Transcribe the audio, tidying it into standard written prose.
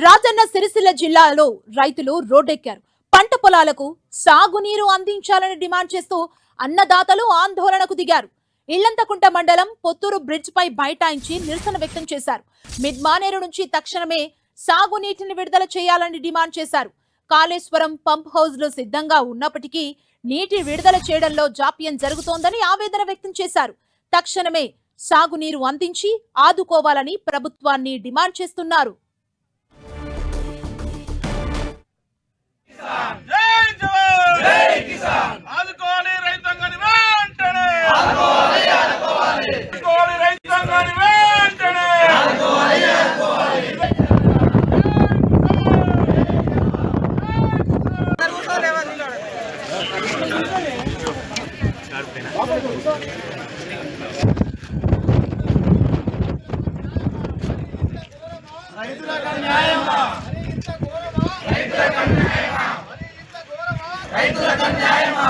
రాజన్న సిరిసిల్ల జిల్లాలో రైతులు రోడ్డెక్కారు. పంట పొలాలకు సాగునీరు అందించాలని డిమాండ్ చేస్తూ అన్నదాతలు ఆందోళనకు దిగారు. ఇల్లంతకుంట మండలం పొత్తూరు బ్రిడ్జ్ పై బైఠాయించి నిరసన వ్యక్తం చేశారు. మిడ్మానేరు నుంచి తక్షణమే సాగునీటిని విడుదల చేయాలని డిమాండ్ చేశారు. కాళేశ్వరం పంప్ హౌజ్లు సిద్ధంగా ఉన్నప్పటికీ నీటి విడుదల చేయడంలో జాప్యం జరుగుతోందని ఆవేదన వ్యక్తం చేశారు. తక్షణమే సాగునీరు అందించి ఆదుకోవాలని ప్రభుత్వాన్ని డిమాండ్ చేస్తున్నారు. రైతులకు న్యాయమా